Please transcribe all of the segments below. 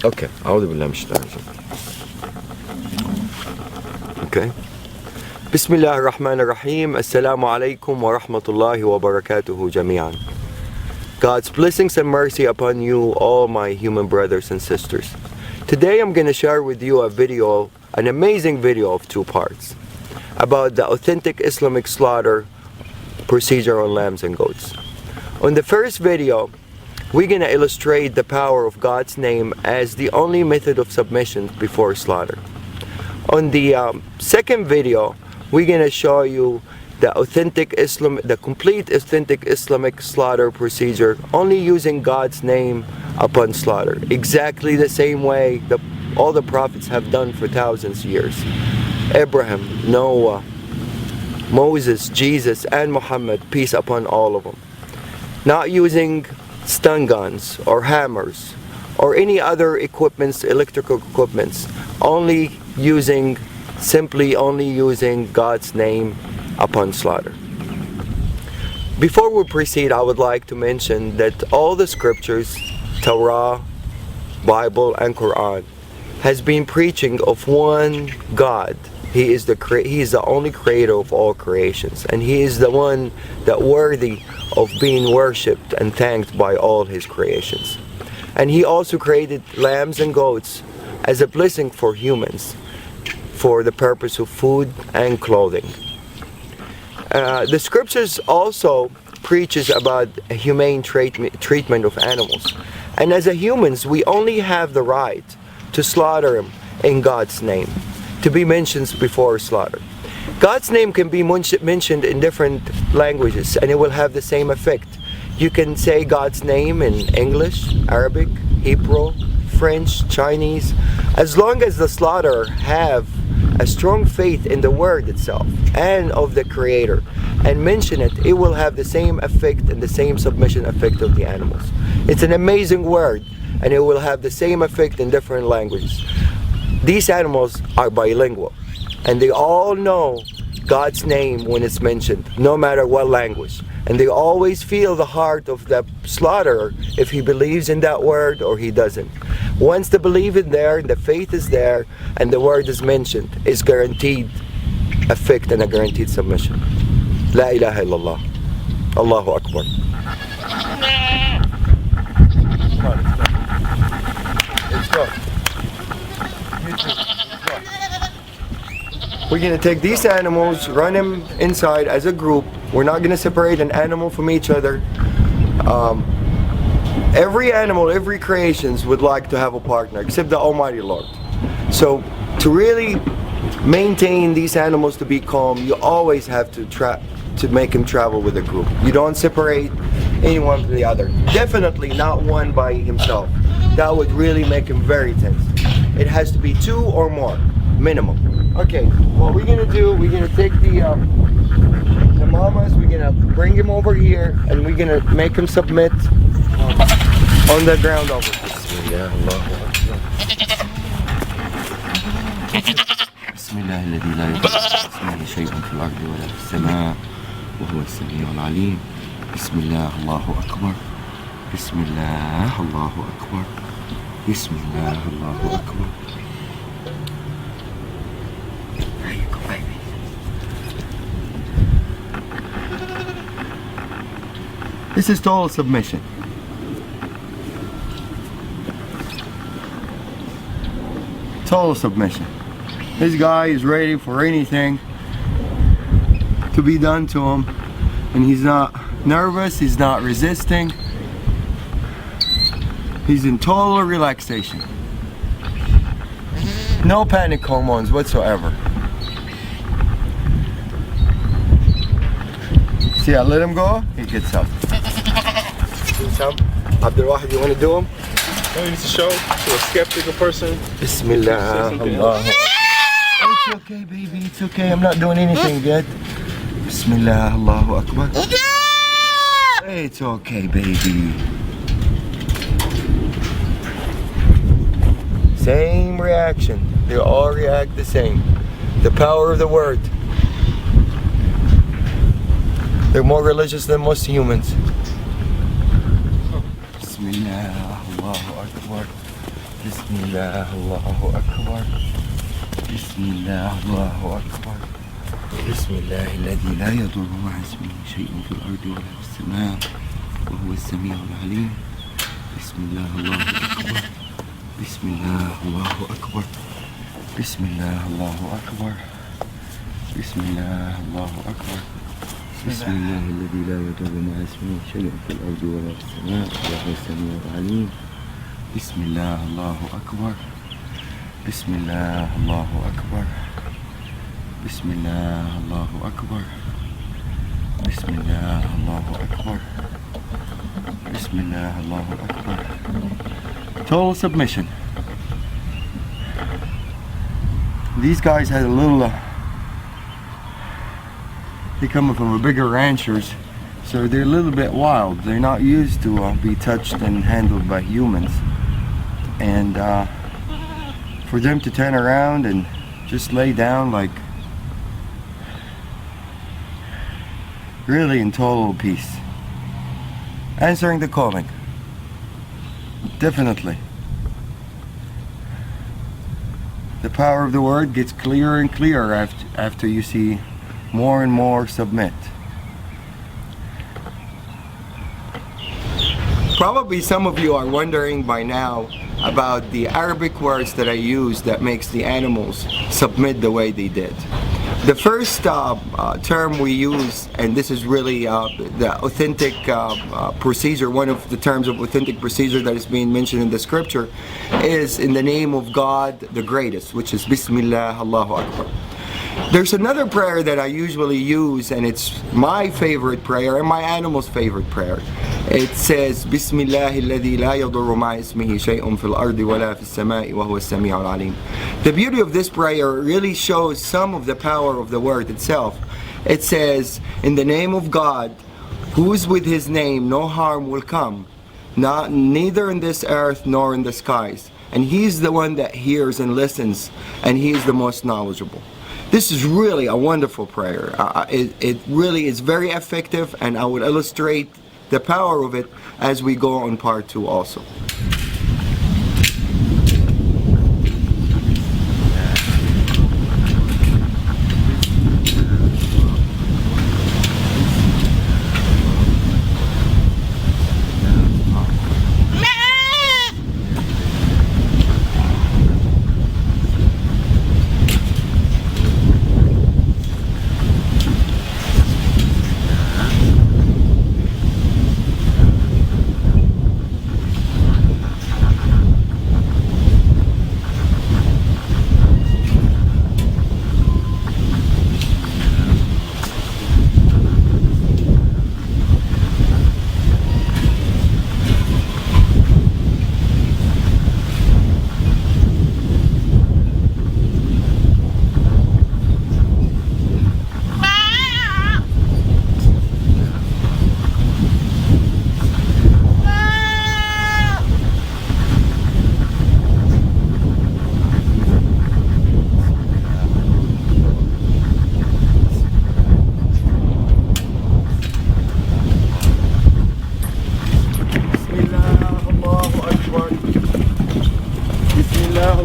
Okay. أعوذ بالله من الشيطان الرجيم. Okay. بسم الله الرحمن الرحيم. Assalamu alaikum wa rahmatullahi wa barakatuhu jami'an. God's blessings and mercy upon you, all my human brothers and sisters. Today I'm going to share with you a video, an amazing video of 2 parts, about the authentic Islamic slaughter procedure on lambs and goats. On the first video, we're going to illustrate the power of God's name as the only method of submission before slaughter. On the second video, we're going to show you the complete authentic Islamic slaughter procedure, only using God's name upon slaughter, exactly the same way that all the prophets have done for thousands of years. Abraham, Noah, Moses, Jesus, and Muhammad, peace upon all of them. Not using stun guns or hammers or any other equipments, electrical equipments, simply only using God's name upon slaughter. Before we proceed, I would like to mention that all the scriptures, Torah, Bible, and Quran, has been preaching of one God. He is the only creator of all creations, and He is the one that worthy of being worshipped and thanked by all His creations. And He also created lambs and goats as a blessing for humans, for the purpose of food and clothing. The scriptures also preaches about a humane treatment of animals, and as humans we only have the right to slaughter them in God's name, to be mentioned before slaughter. God's name can be mentioned in different languages and it will have the same effect. You can say God's name in English, Arabic, Hebrew, French, Chinese. As long as the slaughterer have a strong faith in the word itself and of the Creator and mention it, it will have the same effect and the same submission effect of the animals. It's an amazing word and it will have the same effect in different languages. These animals are bilingual and they all know God's name when it's mentioned, no matter what language. And they always feel the heart of the slaughterer if he believes in that word or he doesn't. Once the belief is there, the faith is there, and the word is mentioned, it's guaranteed effect and a guaranteed submission. La ilaha illallah. Allahu Akbar. Let's go. We're going to take these animals, run them inside as a group. We're not going to separate an animal from each other. Every animal, every creations would like to have a partner, except the Almighty Lord. So to really maintain these animals to be calm, you always have to make them travel with a group. You don't separate anyone from the other. Definitely not one by himself. That would really make him very tense. It has to be 2 or more, minimum. Okay, what we're gonna do, we're gonna take the mamas, we're gonna bring him over here, and we're gonna make him submit on the ground over here. Bismillah, Allahu Akbar. Bismillah, الذي لا يضر اسمه شيء في الأرض ولا في السماء وهو السميع العليم. بسم الله الله أكبر. بسم الله الله أكبر. بسم الله الله أكبر. This is total submission. Total submission. This guy is ready for anything to be done to him, and he's not nervous, he's not resisting. He's in total relaxation. No panic hormones whatsoever. See, I let him go, he gets up. Abdul, you want to do them? No, you need to show to a skeptical person. Bismillah. Allah. It's okay, baby. It's okay. I'm not doing anything yet. Bismillah. Allahu Akbar. It's okay, baby. Same reaction. They all react the same. The power of the word. They're more religious than most humans. Bismillah, Allahu Akbar. بسم الله الله أكبر. بسم الله الله أكبر. بسم الله الذي لا يضر مع اسمه شيء في الأرض ولا في السماء وهو السميع العليم. بسم الله الله أكبر. بسم الله الله أكبر. بسم الله الله أكبر. بسم الله الله أكبر. بسم الله الذي لا يضر مع اسمه شيء في الأرض ولا في السماء وهو السميع العليم. بسم الله الله أكبر. بسم الله الله أكبر. بسم الله الله أكبر. بسم الله الله أكبر. بسم الله الله أكبر. Total submission. These guys had a little they come from a bigger ranchers, so they're a little bit wild. They're not used to be touched and handled by humans, and for them to turn around and just lay down like really in total peace, answering the calling. Definitely the power of the word gets clearer and clearer after you see more and more submit. Probably some of you are wondering by now about the Arabic words that I use that makes the animals submit the way they did. The first term we use, and this is really the authentic procedure, one of the terms of authentic procedure that is being mentioned in the scripture, is in the name of God the greatest, which is Bismillah, Allahu Akbar. There's another prayer that I usually use, and it's my favorite prayer and my animal's favorite prayer. It says, Bismillah alladhi la yadurru ma'a ismihi shay'un fil ardi wala fis sama'i wa huwa as-sami'u al-alim. The beauty of this prayer really shows some of the power of the word itself. It says, in the name of God, who is with his name, no harm will come, neither in this earth nor in the skies. And he's the one that hears and listens, and he's the most knowledgeable. This is really a wonderful prayer. It really is very effective, and I will illustrate the power of it as we go on part 2 also.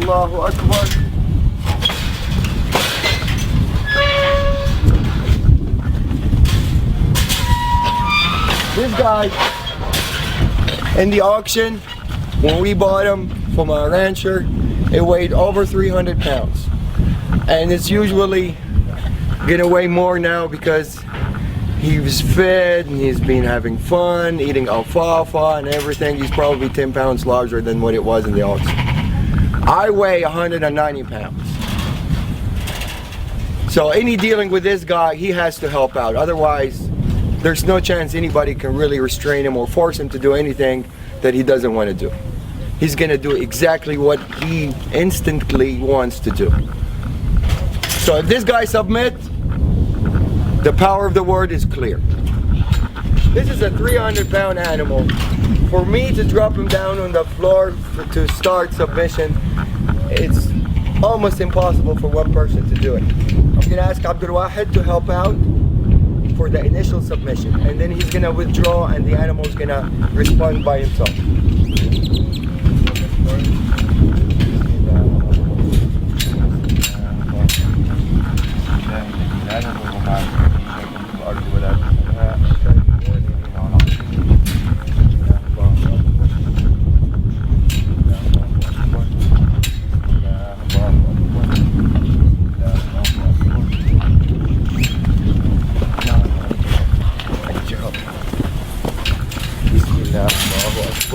Allahu Akbar. This guy in the auction, when we bought him from a rancher, it weighed over 300 pounds. And it's usually gonna weigh more now because he was fed and he's been having fun, eating alfalfa and everything. He's probably 10 pounds larger than what it was in the auction. I weigh 190 pounds. So any dealing with this guy, he has to help out. Otherwise, there's no chance anybody can really restrain him or force him to do anything that he doesn't want to do. He's gonna do exactly what he instantly wants to do. So if this guy submits, the power of the word is clear. This is a 300-pound animal. For me to drop him down on the floor to start submission, it's almost impossible for one person to do it. I'm going to ask Wahid to help out for the initial submission, and then he's going to withdraw and the animal is going to respond by himself.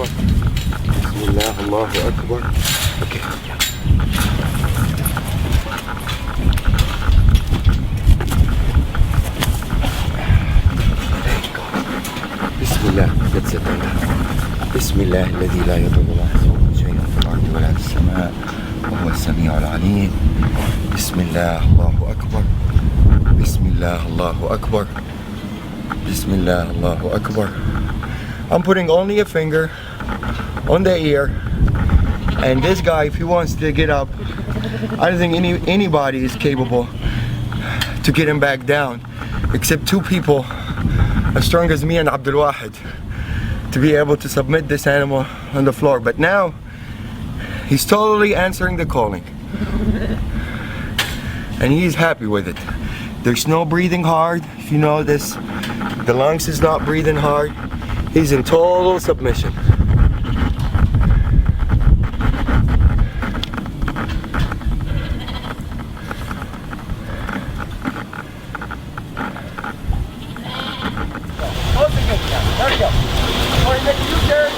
أكبر. بسم الله الله أكبر. Okay. بسم الله. That's it. بسم الله الذي لا يضر مع اسمه شيء في الأرض ولا في السماء وهو السميع العليم. بسم الله الله أكبر. بسم الله الله أكبر. بسم الله الله أكبر. I'm putting only a finger on the ear, and this guy, if he wants to get up, I don't think anybody is capable to get him back down, except two people as strong as me and Abdul, to be able to submit this animal on the floor. But now he's totally answering the calling, and he's happy with it. There's no breathing hard. If you know this, the lungs is not breathing hard. He's in total submission. There we go. All right, make a U-turn.